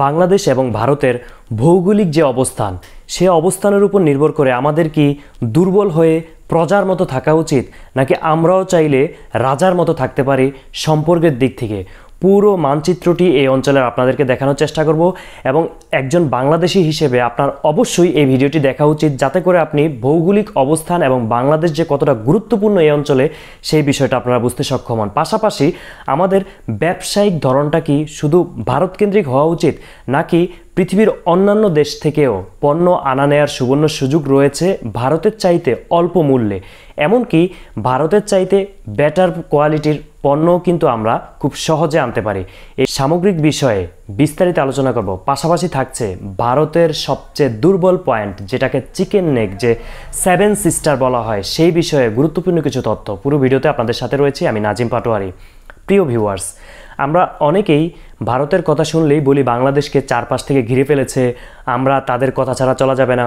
বাংলাদেশ এবং ভারতের ভৌগোলিক যে অবস্থান, সে অবস্থানের উপর নির্ভর করে আমাদের কি দুর্বল হয়ে প্রজার মতো থাকা উচিত, নাকি আমরাও চাইলে রাজার মতো থাকতে পারি সম্পর্কের দিক থেকে? পুরো মানচিত্রটি এই অঞ্চলের আপনাদেরকে দেখানোর চেষ্টা করব এবং একজন বাংলাদেশি হিসেবে আপনার অবশ্যই এই ভিডিওটি দেখা উচিত, যাতে করে আপনি ভৌগোলিক অবস্থান এবং বাংলাদেশ যে কতটা গুরুত্বপূর্ণ এই অঞ্চলে সেই বিষয়টা আপনারা বুঝতে সক্ষম হন। পাশাপাশি আমাদের ব্যবসায়িক ধরনটা কি শুধু ভারতকেন্দ্রিক হওয়া উচিত, নাকি পৃথিবীর অন্যান্য দেশ থেকেও পণ্য আনা নেয়ার সুবর্ণ সুযোগ রয়েছে ভারতের চাইতে অল্প মূল্যে, এমনকি ভারতের চাইতে বেটার কোয়ালিটির পণ্য কিন্তু আমরা খুব সহজে আনতে পারি। এই সামগ্রিক বিষয়ে বিস্তারিত আলোচনা করব। পাশাপাশি থাকছে ভারতের সবচেয়ে দুর্বল পয়েন্ট, যেটাকে চিকেন নেক, যে 7 সিস্টার বলা হয়, সেই বিষয়ে গুরুত্বপূর্ণ কিছু তথ্য পুরো ভিডিওতে আপনাদের সাথে রয়েছে। আমি নাজিম পাটোয়ারি। প্রিয় ভিউয়ার্স, আমরা অনেকেই ভারতের কথা শুনলেই বলি বাংলাদেশকে চারপাশ থেকে ঘিরে ফেলেছে, আমরা তাদের কথা ছাড়া চলা যাবে না।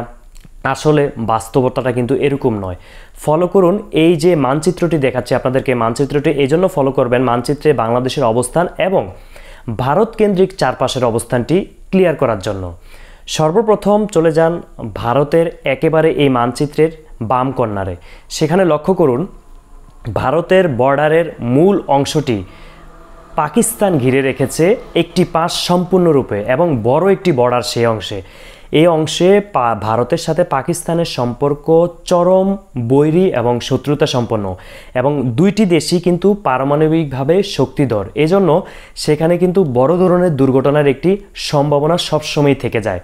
আসলে বাস্তবতাটা কিন্তু এরকম নয়। ফলো করুন এই যে মানচিত্রটি দেখাচ্ছি আপনাদেরকে, মানচিত্রটি এই জন্য ফলো করবেন, মানচিত্রে বাংলাদেশের অবস্থান এবং ভারত কেন্দ্রিক চারপাশের অবস্থানটি ক্লিয়ার করার জন্য। সর্বপ্রথম চলে যান ভারতের একেবারে এই মানচিত্রের বাম কর্নারে। সেখানে লক্ষ্য করুন ভারতের বর্ডারের মূল অংশটি পাকিস্তান ঘিরে রেখেছে একটি পাশ সম্পূর্ণরূপে এবং বড় একটি বর্ডার সেই অংশে। এই অংশে ভারতের সাথে পাকিস্তানের সম্পর্ক চরম বৈরী এবং শত্রুতা সম্পন্ন, এবং দুইটি দেশই কিন্তু পারমাণবিকভাবে শক্তিধর। এজন্য সেখানে কিন্তু বড় ধরনের দুর্ঘটনার একটি সম্ভাবনা সবসময় থেকে যায়।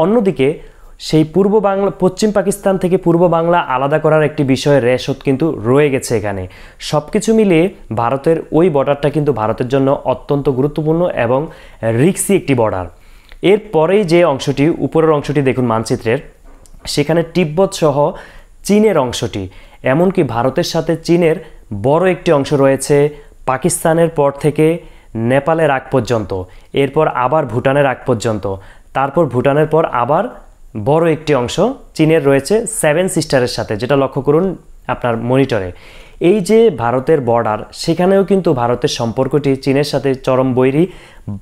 অন্যদিকে সেই পশ্চিম পাকিস্তান থেকে পূর্ব বাংলা আলাদা করার একটি বিষয়ের রেশত কিন্তু রয়ে গেছে এখানে। সব কিছু মিলিয়ে ভারতের ওই বর্ডারটা কিন্তু ভারতের জন্য অত্যন্ত গুরুত্বপূর্ণ এবং রিক্সি একটি বর্ডার। এরপরেই যে অংশটি, উপরের অংশটি দেখুন মানচিত্রের, সেখানে তিব্বত সহ চীনের অংশটি, এমনকি ভারতের সাথে চীনের বড় একটি অংশ রয়েছে পাকিস্তানের পর থেকে নেপালের আগ পর্যন্ত, এরপর আবার ভুটানের আগ পর্যন্ত, তারপর ভুটানের পর আবার বড় একটি অংশ চীনের রয়েছে 7 সিস্টারের সাথে, যেটা লক্ষ্য করুন আপনার মনিটরে। এই যে ভারতের বর্ডার, সেখানেও কিন্তু ভারতের সম্পর্কটি চীনের সাথে চরম বৈরী,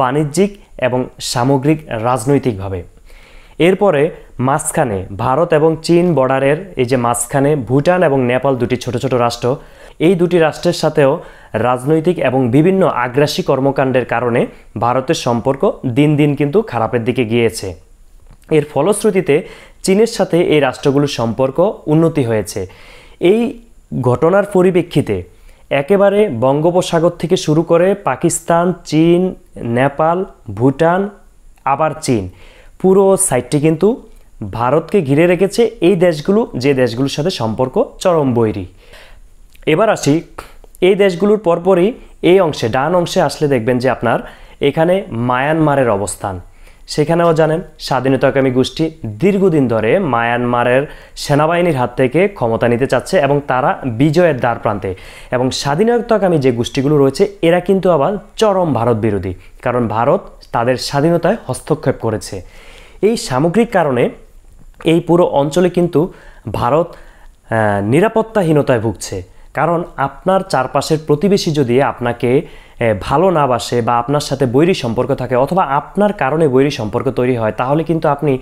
বাণিজ্যিক এবং সামগ্রিক রাজনৈতিকভাবে। এরপরে মাঝখানে ভারত এবং চীন বর্ডারের এই যে মাঝখানে ভুটান এবং নেপাল, দুটি ছোট ছোট রাষ্ট্র। এই দুটি রাষ্ট্রের সাথেও রাজনৈতিক এবং বিভিন্ন আগ্রাসী কর্মকাণ্ডের কারণে ভারতের সম্পর্ক দিন দিন কিন্তু খারাপের দিকে গিয়েছে। এর ফলশ্রুতিতে চীনের সাথে এই রাষ্ট্রগুলোর সম্পর্ক উন্নতি হয়েছে। এই ঘটনার পরিপ্রেক্ষিতে একেবারে বঙ্গোপসাগর থেকে শুরু করে পাকিস্তান, চীন, নেপাল, ভুটান, আবার চীন, পুরো সাইডটি কিন্তু ভারতকে ঘিরে রেখেছে এই দেশগুলো, যে দেশগুলোর সাথে সম্পর্ক চরম বৈরী। এবার আসি এই দেশগুলোর পরপরই এই অংশে, ডান অংশে আসলে দেখবেন যে আপনার এখানে মায়ানমারের অবস্থান। সেখানেও জানেন স্বাধীনতাকামী গোষ্ঠী দীর্ঘদিন ধরে মায়ানমারের সেনাবাহিনীর হাত থেকে ক্ষমতা নিতে চাচ্ছে এবং তারা বিজয়ের দ্বার প্রান্তে। এবং স্বাধীনতাকামী যে গোষ্ঠীগুলো রয়েছে এরা কিন্তু আবার চরম ভারত বিরোধী, কারণ ভারত তাদের স্বাধীনতায় হস্তক্ষেপ করেছে। এই সামগ্রিক কারণে এই পুরো অঞ্চলে কিন্তু ভারত নিরাপত্তাহীনতায় ভুগছে। কারণ আপনার চারপাশের প্রতিবেশী যদি আপনাকে ভালো না বাসে বা আপনার সাথে বৈরী সম্পর্ক থাকে, অথবা আপনার কারণে বৈরী সম্পর্ক তৈরি হয়, তাহলে কিন্তু আপনি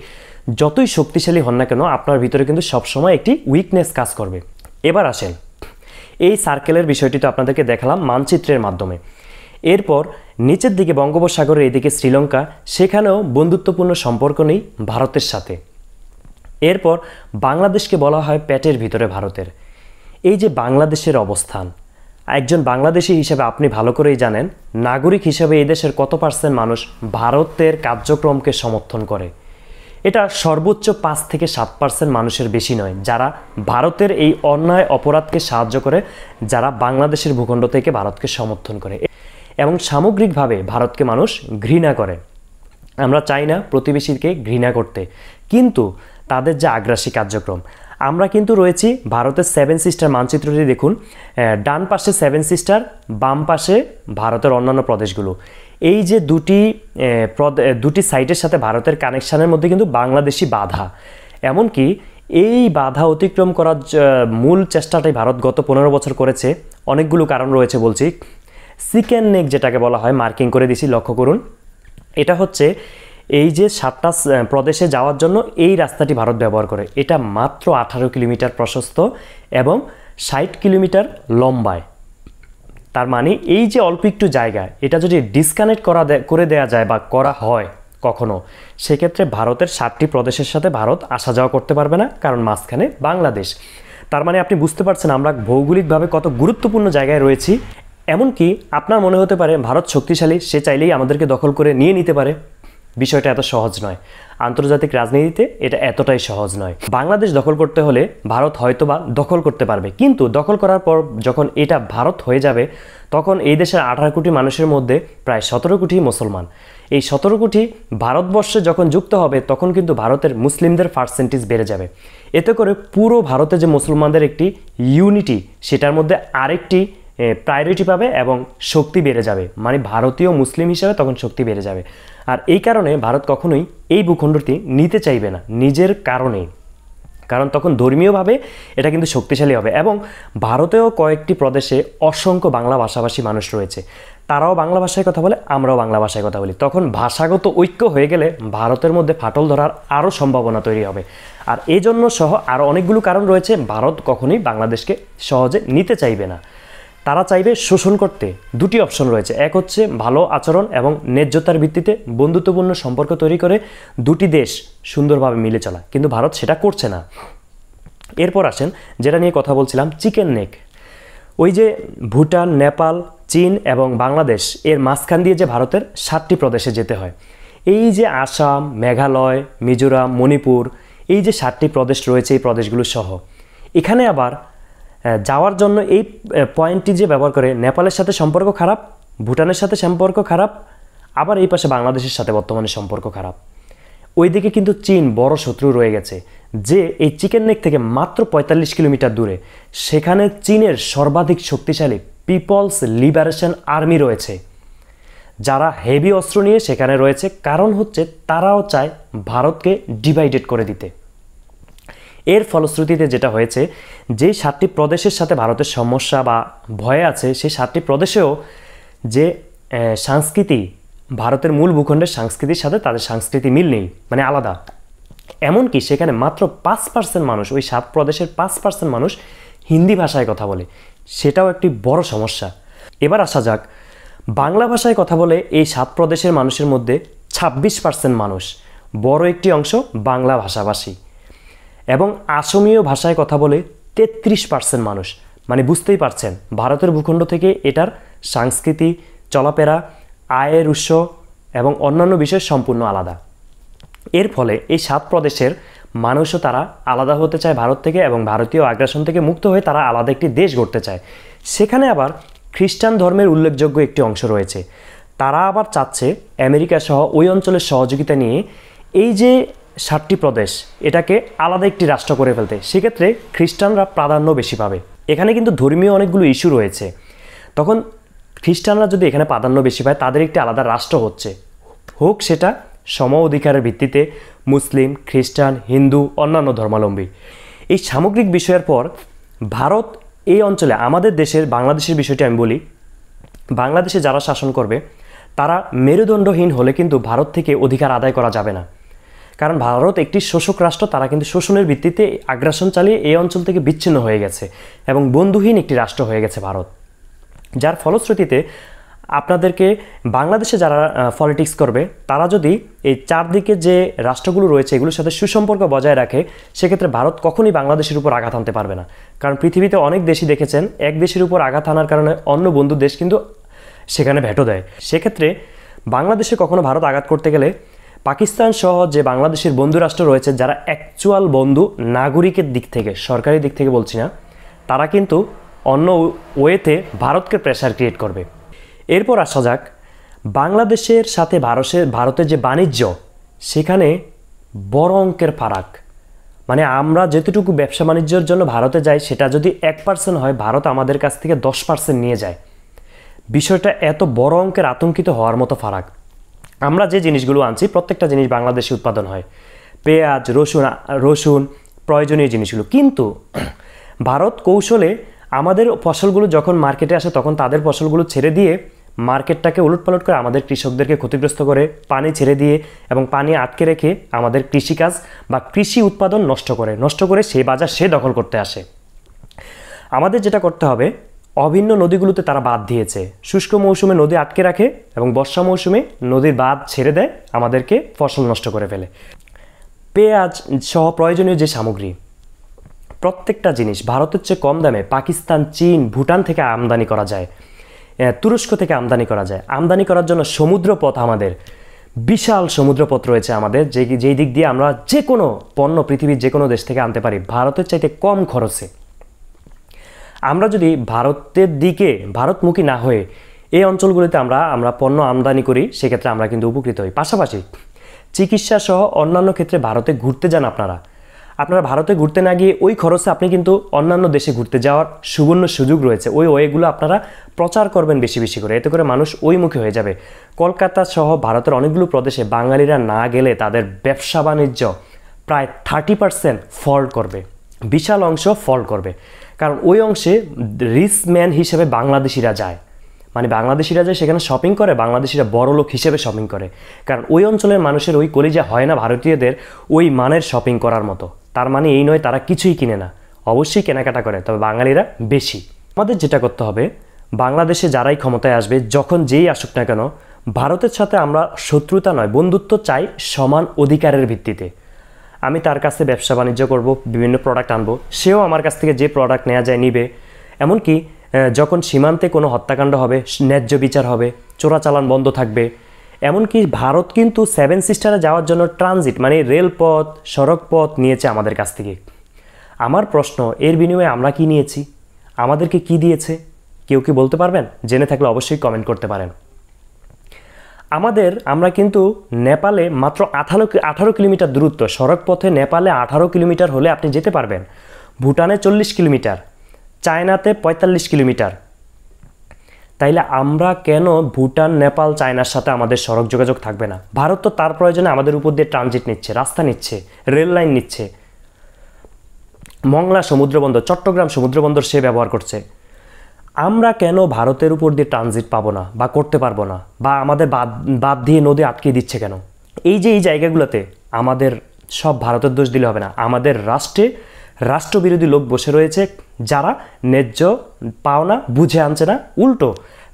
যতই শক্তিশালী হন না কেন আপনার ভিতরে কিন্তু সবসময় একটি উইকনেস কাজ করবে। এবার আসেন এই সার্কেলের বিষয়টি তো আপনাদেরকে দেখালাম মানচিত্রের মাধ্যমে। এরপর নিচের দিকে বঙ্গোপসাগরের এইদিকে শ্রীলঙ্কা, সেখানেও বন্ধুত্বপূর্ণ সম্পর্ক নেই ভারতের সাথে। এরপর বাংলাদেশকে বলা হয় পেটের ভিতরে ভারতের। এই যে বাংলাদেশের অবস্থান, একজন বাংলাদেশি হিসেবে আপনি ভালো করেই জানেন নাগরিক হিসেবে এই দেশের কত পার্সেন্ট মানুষ ভারতের কার্যক্রমকে সমর্থন করে। এটা সর্বোচ্চ 5 থেকে 7% মানুষের বেশি নয় যারা ভারতের এই অন্যায় অপরাধকে সাহায্য করে, যারা বাংলাদেশের ভূখণ্ড থেকে ভারতকে সমর্থন করে এবং সামগ্রিকভাবে ভারতকে মানুষ ঘৃণা করে। আমরা চাই না প্রতিবেশীকে ঘৃণা করতে, কিন্তু তাদের যে আগ্রাসী কার্যক্রম, আমরা কিন্তু রয়েছি ভারতের 7 সিস্টার মানচিত্রটি দেখুন, ডান পাশে 7 সিস্টার, বাম পাশে ভারতের অন্যান্য প্রদেশগুলো। এই যে দুটি সাইটের সাথে ভারতের কানেকশানের মধ্যে কিন্তু বাংলাদেশি বাধা, এমনকি এই বাধা অতিক্রম করার মূল চেষ্টাটাই ভারত গত 15 বছর করেছে। অনেকগুলো কারণ রয়েছে বলছি। চিকেন নেক যেটাকে বলা হয়, মার্কিং করে দিছি, লক্ষ্য করুন। এটা হচ্ছে এই যে 7টা প্রদেশে যাওয়ার জন্য এই রাস্তাটি ভারত ব্যবহার করে। এটা মাত্র 18 কিলোমিটার প্রশস্ত এবং 60 কিলোমিটার লম্বায়। তার মানে এই যে অল্প একটু জায়গা, এটা যদি ডিসকানেক্ট করে দেওয়া যায় বা করা হয় কখনো, সেক্ষেত্রে ভারতের 7টি প্রদেশের সাথে ভারত আসা যাওয়া করতে পারবে না, কারণ মাঝখানে বাংলাদেশ। তার মানে আপনি বুঝতে পারছেন আমরা ভৌগোলিকভাবে কত গুরুত্বপূর্ণ জায়গায় রয়েছি। এমনকি আপনার মনে হতে পারে ভারত শক্তিশালী, সে চাইলেই আমাদেরকে দখল করে নিয়ে নিতে পারে। বিষয়টা এত সহজ নয়। আন্তর্জাতিক রাজনীতিতে এটা এতটাই সহজ নয়। বাংলাদেশ দখল করতে হলে ভারত হয়তোবা দখল করতে পারবে, কিন্তু দখল করার পর যখন এটা ভারত হয়ে যাবে, তখন এই দেশের 18 কোটি মানুষের মধ্যে প্রায় 17 কোটি মুসলমান। এই 17 কোটি ভারতবর্ষে যখন যুক্ত হবে, তখন কিন্তু ভারতের মুসলিমদের পার্সেন্টেজ বেড়ে যাবে। এতে করে পুরো ভারতে যে মুসলমানদের একটি ইউনিটি, সেটার মধ্যে আরেকটি প্রায়োরিটি পাবে এবং শক্তি বেড়ে যাবে। মানে ভারতীয় মুসলিম হিসাবে তখন শক্তি বেড়ে যাবে। আর এই কারণে ভারত কখনোই এই ভূখণ্ডটি নিতে চাইবে না নিজের কারণে, কারণ তখন ধর্মীয়ভাবে এটা কিন্তু শক্তিশালী হবে। এবং ভারতেও কয়েকটি প্রদেশে অসংখ্য বাংলা ভাষাভাষী মানুষ রয়েছে, তারাও বাংলা ভাষায় কথা বলে, আমরাও বাংলা ভাষায় কথা বলি। তখন ভাষাগত ঐক্য হয়ে গেলে ভারতের মধ্যে ফাটল ধরার আরও সম্ভাবনা তৈরি হবে। আর এই জন্য সহ আরও অনেকগুলো কারণ রয়েছে, ভারত কখনোই বাংলাদেশকে সহজে নিতে চাইবে না। তারা চাইবে শোষণ করতে। দুটি অপশন রয়েছে, এক হচ্ছে ভালো আচরণ এবং ন্যায্যতার ভিত্তিতে বন্ধুত্বপূর্ণ সম্পর্ক তৈরি করে দুটি দেশ সুন্দরভাবে মিলে চলা, কিন্তু ভারত সেটা করছে না। এরপর আসেন যেটা নিয়ে কথা বলছিলাম, চিকেন নেক। ওই যে ভুটান, নেপাল, চীন এবং বাংলাদেশ এর মাঝখান দিয়ে যে ভারতের 7টি প্রদেশে যেতে হয়, এই যে আসাম, মেঘালয়, মিজোরাম, মণিপুর, এই যে 7টি প্রদেশ রয়েছে, এই প্রদেশগুলো সহ এখানে আবার যাওয়ার জন্য এই পয়েন্টটি যে ব্যবহার করে, নেপালের সাথে সম্পর্ক খারাপ, ভুটানের সাথে সম্পর্ক খারাপ, আবার এই পাশে বাংলাদেশের সাথে বর্তমানে সম্পর্ক খারাপ। ওইদিকে কিন্তু চীন বড় শত্রু রয়ে গেছে, যে এই চিকেন নেক থেকে মাত্র 45 কিলোমিটার দূরে। সেখানে চীনের সর্বাধিক শক্তিশালী পিপলস লিবারেশন আর্মি রয়েছে, যারা হেভি অস্ত্র নিয়ে সেখানে রয়েছে। কারণ হচ্ছে তারাও চায় ভারতকে ডিভাইডেড করে দিতে। এর ফলশ্রুতিতে যেটা হয়েছে, যেই 7টি প্রদেশের সাথে ভারতের সমস্যা বা ভয় আছে, সেই 7টি প্রদেশেও যে সংস্কৃতি, ভারতের মূল ভূখণ্ডের সংস্কৃতির সাথে তাদের সংস্কৃতি মিল নেই, মানে আলাদা। এমনকি সেখানে মাত্র 5% মানুষ, ওই 7 প্রদেশের 5% মানুষ হিন্দি ভাষায় কথা বলে, সেটাও একটি বড় সমস্যা। এবার আসা যাক, বাংলা ভাষায় কথা বলে এই 7 প্রদেশের মানুষের মধ্যে 26% মানুষ, বড় একটি অংশ বাংলা ভাষাভাষী। এবং আসামীয় ভাষায় কথা বলে 33% মানুষ। মানে বুঝতেই পারছেন ভারতের ভূখণ্ড থেকে এটার সংস্কৃতি, চলাফেরা, আয়ের উৎস এবং অন্যান্য বিষয় সম্পূর্ণ আলাদা। এর ফলে এই 7 প্রদেশের মানুষও তারা আলাদা হতে চায় ভারত থেকে, এবং ভারতীয় আগ্রাসন থেকে মুক্ত হয়ে তারা আলাদা একটি দেশ গড়তে চায়। সেখানে আবার খ্রিস্টান ধর্মের উল্লেখযোগ্য একটি অংশ রয়েছে, তারা আবার চাচ্ছে আমেরিকা সহ ওই অঞ্চলের সহযোগিতা নিয়ে এই যে 7টি প্রদেশ, এটাকে আলাদা একটি রাষ্ট্র করে ফেলতে। সেক্ষেত্রে খ্রিস্টানরা প্রাধান্য বেশি পাবে। এখানে কিন্তু ধর্মীয় অনেকগুলো ইস্যু রয়েছে, তখন খ্রিস্টানরা যদি এখানে প্রাধান্য বেশি পায়, তাদের একটি আলাদা রাষ্ট্র হোক সেটা সম অধিকারের ভিত্তিতে মুসলিম, খ্রিস্টান, হিন্দু, অন্যান্য ধর্মাবলম্বী। এই সামগ্রিক বিষয়ের পর ভারত এই অঞ্চলে, আমাদের দেশের বাংলাদেশের বিষয়টি আমি বলি, বাংলাদেশে যারা শাসন করবে তারা মেরুদণ্ডহীন হলে কিন্তু ভারত থেকে অধিকার আদায় করা যাবে না। কারণ ভারত একটি শোষক রাষ্ট্র, তারা কিন্তু শোষণের ভিত্তিতে আগ্রাসন চালিয়ে এই অঞ্চল থেকে বিচ্ছিন্ন হয়ে গেছে এবং বন্ধুহীন একটি রাষ্ট্র হয়ে গেছে ভারত। যার ফলশ্রুতিতে আপনাদেরকে বাংলাদেশে যারা পলিটিক্স করবে, তারা যদি এই চারদিকে যে রাষ্ট্রগুলো রয়েছে এগুলোর সাথে সুসম্পর্ক বজায় রাখে, সেক্ষেত্রে ভারত কখনোই বাংলাদেশের উপর আঘাত আনতে পারবে না। কারণ পৃথিবীতে অনেক দেশই দেখেছেন, এক দেশের উপর আঘাত আনার কারণে অন্য বন্ধু দেশ কিন্তু সেখানে ভেটো দেয়। সেক্ষেত্রে বাংলাদেশে কখনো ভারত আঘাত করতে গেলে পাকিস্তান সহ যে বাংলাদেশের বন্ধু রাষ্ট্র রয়েছে, যারা অ্যাকচুয়াল বন্ধু নাগরিকের দিক থেকে, সরকারি দিক থেকে বলছি না, তারা কিন্তু অন্য ওয়েতে ভারতকে প্রেশার ক্রিয়েট করবে। এরপর আসা যাক বাংলাদেশের সাথে ভারতের যে বাণিজ্য, সেখানে বড় অঙ্কের ফারাক। মানে আমরা যেতটুকু ব্যবসা বাণিজ্যের জন্য ভারতে যাই, সেটা যদি 1% হয়, ভারত আমাদের কাছ থেকে 10% নিয়ে যায়। বিষয়টা এত বড় অঙ্কের আতঙ্কিত হওয়ার মতো ফারাক। আমরা যে জিনিসগুলো আনছি প্রত্যেকটা জিনিস বাংলাদেশে উৎপাদন হয়, পেঁয়াজ, রসুন, প্রয়োজনীয় জিনিসগুলো। কিন্তু ভারত কৌশলে আমাদের ফসলগুলো যখন মার্কেটে আসে, তখন তাদের ফসলগুলো ছেড়ে দিয়ে মার্কেটটাকে উলটপালট করে আমাদের কৃষকদেরকে ক্ষতিগ্রস্ত করে, পানি ছেড়ে দিয়ে এবং পানি আটকে রেখে আমাদের কৃষিকাজ বা কৃষি উৎপাদন নষ্ট করে সেই বাজার সে দখল করতে আসে। আমাদের যেটা করতে হবে, অভিন্ন নদীগুলোতে তারা বাঁধ দিয়েছে, শুষ্ক মৌসুমে নদী আটকে রাখে এবং বর্ষা মৌসুমে নদীর বাঁধ ছেড়ে দেয়, আমাদেরকে ফসল নষ্ট করে ফেলে। পেঁয়াজ সহ প্রয়োজনীয় যে সামগ্রী, প্রত্যেকটা জিনিস ভারতের চেয়ে কম দামে পাকিস্তান, চীন, ভুটান থেকে আমদানি করা যায়, তুরস্ক থেকে আমদানি করা যায়। আমদানি করার জন্য সমুদ্রপথ, আমাদের বিশাল সমুদ্রপথ রয়েছে আমাদের, যেই দিক দিয়ে আমরা যে কোনো পণ্য পৃথিবীর যে কোনো দেশ থেকে আনতে পারি ভারতের চাইতে কম খরচে। আমরা যদি ভারতের দিকে ভারতমুখী না হয়ে এই অঞ্চলগুলিতে আমরা পণ্য আমদানি করি, সেক্ষেত্রে আমরা কিন্তু উপকৃত হই। পাশাপাশি চিকিৎসা সহ অন্যান্য ক্ষেত্রে ভারতে ঘুরতে যান আপনারা ভারতে ঘুরতে না গিয়ে ওই খরচে আপনি কিন্তু অন্যান্য দেশে ঘুরতে যাওয়ার সুবর্ণ সুযোগ রয়েছে। ওই ওয়েগুলো আপনারা প্রচার করবেন বেশি বেশি করে, এতে করে মানুষ ওইমুখী হয়ে যাবে। কলকাতা সহ ভারতের অনেকগুলো প্রদেশে বাঙালিরা না গেলে তাদের ব্যবসা বাণিজ্য প্রায় 30% ফল করবে, বিশাল অংশ ফল করবে। কারণ ওই অংশে রিচ ম্যান হিসেবে বাংলাদেশিরা যায়, মানে বাংলাদেশিরা যায় সেখানে শপিং করে, বাংলাদেশিরা বড় লোক হিসেবে শপিং করে। কারণ ওই অঞ্চলের মানুষের ওই কলিজা হয় না ভারতীয়দের ওই মানের শপিং করার মতো। তার মানে এই নয় তারা কিছুই কিনে না, অবশ্যই কেনাকাটা করে, তবে বাঙালিরা বেশি। আমাদের যেটা করতে হবে, বাংলাদেশে যারাই ক্ষমতায় আসবে, যখন যেই আসুক না কেন, ভারতের সাথে আমরা শত্রুতা নয় বন্ধুত্ব চাই, সমান অধিকারের ভিত্তিতে। আমি তার কাছে ব্যবসা বাণিজ্য করব, বিভিন্ন প্রোডাক্ট আনবো, সেও আমার কাছ থেকে যে প্রোডাক্ট নেওয়া যায় নিবে। এমনকি যখন সীমান্তে কোনো হত্যাকাণ্ড হবে, ন্যায্য বিচার হবে, চোরাচালান বন্ধ থাকবে। এমনকি ভারত কিন্তু 7 সিস্টারে যাওয়ার জন্য ট্রানজিট মানে রেলপথ, সড়ক পথ নিয়েছে আমাদের কাছ থেকে। আমার প্রশ্ন, এর বিনিময়ে আমরা কি নিয়েছি, আমাদেরকে কি দিয়েছে, কেউ কি বলতে পারবেন? জেনে থাকলে অবশ্যই কমেন্ট করতে পারেন। আমরা কিন্তু নেপালে মাত্র 18 কিলোমিটার দূরত্ব, সড়ক পথে নেপালে 18 কিলোমিটার হলে আপনি যেতে পারবেন, ভুটানে 40 কিলোমিটার, চায়নাতে 45 কিলোমিটার। তাইলে আমরা কেন ভুটান, নেপাল, চায়নার সাথে আমাদের সড়ক যোগাযোগ থাকবে না? ভারত তো তার প্রয়োজনে আমাদের উপর দিয়ে ট্রানজিট নিচ্ছে, রাস্তা নিচ্ছে, রেল লাইন নিচ্ছে, মংলা সমুদ্রবন্দর, চট্টগ্রাম সমুদ্রবন্দর সে ব্যবহার করছে। আমরা কেন ভারতের উপর দিয়ে ট্রানজিট পাবো না বা করতে পারবো না, বা আমাদের বাদ দিয়ে নদী আটকে দিচ্ছে কেন? এই জায়গাগুলোতে আমাদের সব ভারতের দোষ দিলে হবে না। আমাদের রাষ্ট্রবিরোধী লোক বসে রয়েছে, যারা ন্যায্য পাওনা বুঝে আনছে না, উল্টো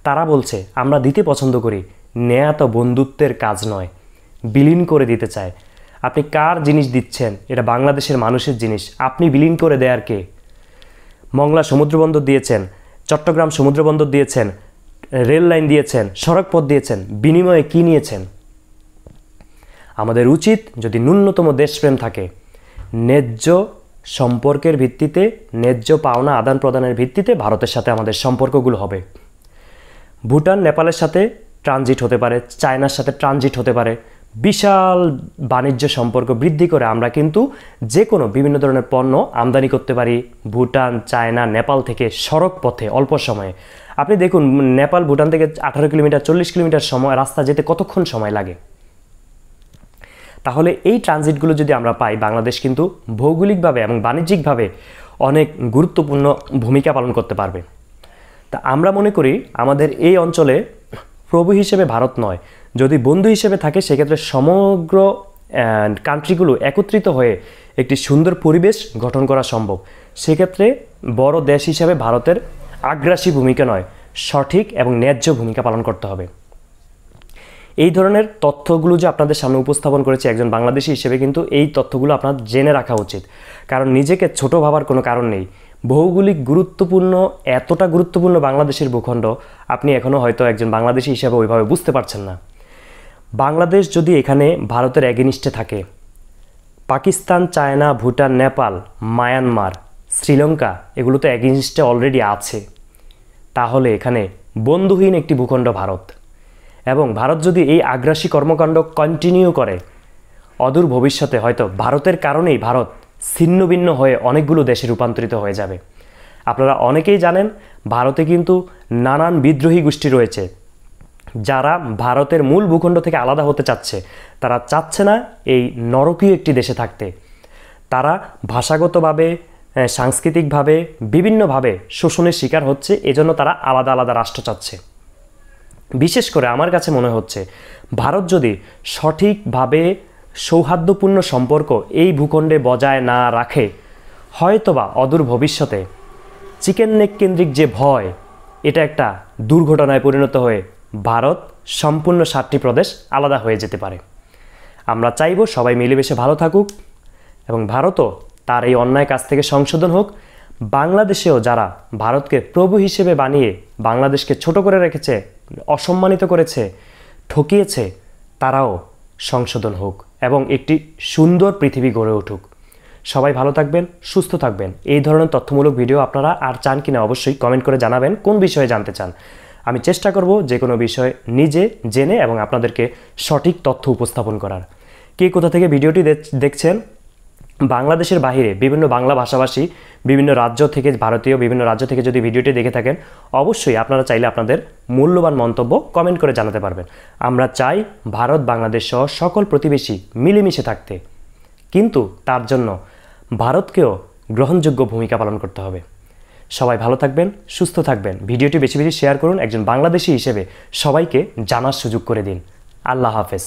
তারা বলছে আমরা দিতে পছন্দ করি। নেয়া তো বন্ধুত্বের কাজ নয়, বিলীন করে দিতে চায়। আপনি কার জিনিস দিচ্ছেন? এটা বাংলাদেশের মানুষের জিনিস, আপনি বিলীন করে দেয়ার কে? মংলা সমুদ্রবন্দর দিয়েছেন, চট্টগ্রাম সমুদ্রবন্দর দিয়েছেন, রেল লাইন দিয়েছেন, সড়ক পথ দিয়েছেন, বিনিময়ে কি নিয়েছেন? আমাদের উচিত, যদি ন্যূনতম দেশপ্রেম থাকে, ন্যায্য সম্পর্কের ভিত্তিতে, ন্যায্য পাওনা আদান প্রদানের ভিত্তিতে ভারতের সাথে আমাদের সম্পর্কগুলো হবে। ভুটান, নেপালের সাথে ট্রানজিট হতে পারে, চায়নার সাথে ট্রানজিট হতে পারে, বিশাল বাণিজ্য সম্পর্ক বৃদ্ধি করে আমরা কিন্তু যে কোনো বিভিন্ন ধরনের পণ্য আমদানি করতে পারি ভুটান, চায়না, নেপাল থেকে সড়ক পথে অল্প সময়ে। আপনি দেখুন, নেপাল ভুটান থেকে 18 কিলোমিটার 40 কিলোমিটার সময় রাস্তা যেতে কতক্ষণ সময় লাগে? তাহলে এই ট্রানজিটগুলো যদি আমরা পাই, বাংলাদেশ কিন্তু ভৌগোলিকভাবে এবং বাণিজ্যিকভাবে অনেক গুরুত্বপূর্ণ ভূমিকা পালন করতে পারবে। তা আমরা মনে করি আমাদের এই অঞ্চলে প্রভু হিসেবে ভারত নয়, যদি বন্ধু হিসেবে থাকে সেক্ষেত্রে সমগ্র কান্ট্রিগুলো একত্রিত হয়ে একটি সুন্দর পরিবেশ গঠন করা সম্ভব। সেক্ষেত্রে বড় দেশ হিসেবে ভারতের আগ্রাসী ভূমিকা নয়, সঠিক এবং ন্যায্য ভূমিকা পালন করতে হবে। এই ধরনের তথ্যগুলো যে আপনাদের সামনে উপস্থাপন করেছে একজন বাংলাদেশী হিসেবে, কিন্তু এই তথ্যগুলো আপনার জেনে রাখা উচিত, কারণ নিজেকে ছোট ভাবার কোনো কারণ নেই। ভৌগোলিক গুরুত্বপূর্ণ, এতটা গুরুত্বপূর্ণ বাংলাদেশের ভূখণ্ড আপনি এখনও হয়তো একজন বাংলাদেশী হিসেবে ওইভাবে বুঝতে পারছেন না। বাংলাদেশ যদি এখানে ভারতের এগেনিস্টে থাকে, পাকিস্তান, চায়না, ভুটান, নেপাল, মায়ানমার, শ্রীলঙ্কা এগুলো তো এগেনিস্টে অলরেডি আছে, তাহলে এখানে বন্ধুহীন একটি ভূখণ্ড ভারত। এবং ভারত যদি এই আগ্রাসী কর্মকাণ্ড কন্টিনিউ করে, অদূর ভবিষ্যতে হয়তো ভারতের কারণেই ভারত ছিন্ন ভিন্ন হয়ে অনেকগুলো দেশে রূপান্তরিত হয়ে যাবে। আপনারা অনেকেই জানেন, ভারতে কিন্তু নানান বিদ্রোহী গোষ্ঠী রয়েছে, যারা ভারতের মূল ভূখণ্ড থেকে আলাদা হতে চাচ্ছে। তারা চাচ্ছে না এই নরকীয় একটি দেশে থাকতে। তারা ভাষাগতভাবে, সাংস্কৃতিকভাবে, বিভিন্নভাবে শোষণের শিকার হচ্ছে, এজন্য তারা আলাদা আলাদা রাষ্ট্র চাচ্ছে। বিশেষ করে আমার কাছে মনে হচ্ছে ভারত যদি সঠিকভাবে সৌহার্দ্যপূর্ণ সম্পর্ক এই ভূখণ্ডে বজায় না রাখে, হয়তোবা অদূর ভবিষ্যতে চিকেন নেক কেন্দ্রিক যে ভয়, এটা একটা দুর্ঘটনায় পরিণত হয়ে ভারত সম্পূর্ণ 7টি প্রদেশ আলাদা হয়ে যেতে পারে। আমরা চাইব সবাই মিলেমিশে ভালো থাকুক এবং ভারতও তার এই অন্যায় কাজ থেকে সংশোধন হোক। বাংলাদেশেও যারা ভারতকে প্রভু হিসেবে বানিয়ে বাংলাদেশকে ছোট করে রেখেছে, অসম্মানিত করেছে, ঠকিয়েছে, তারাও সংশোধন হোক এবং একটি সুন্দর পৃথিবী গড়ে উঠুক। সবাই ভালো থাকবেন, সুস্থ থাকবেন। এই ধরনের তথ্যমূলক ভিডিও আপনারা আর চান কিনা অবশ্যই কমেন্ট করে জানাবেন কোন বিষয়ে জানতে চান। আমি চেষ্টা করব যে কোনো বিষয় নিজে জেনে এবং আপনাদেরকে সঠিক তথ্য উপস্থাপন করার। কে কোথা থেকে ভিডিওটি দেখছেন, বাংলাদেশের বাইরে বিভিন্ন বাংলা ভাষাভাষী বিভিন্ন রাজ্য থেকে, ভারতীয় বিভিন্ন রাজ্য থেকে যদি ভিডিওটি দেখে থাকেন, অবশ্যই আপনারা চাইলে আপনাদের মূল্যবান মন্তব্য কমেন্ট করে জানাতে পারবেন। আমরা চাই ভারত বাংলাদেশ সহ সকল প্রতিবেশী মিলেমিশে থাকতে, কিন্তু তার জন্য ভারতকেও গ্রহণযোগ্য ভূমিকা পালন করতে হবে। সবাই ভালো থাকবেন, সুস্থ থাকবেন। ভিডিওটি বেশি বেশি শেয়ার করুন। একজন বাংলাদেশি হিসেবে সবাইকে জানার সুযোগ করে দিন। আল্লাহ হাফেজ।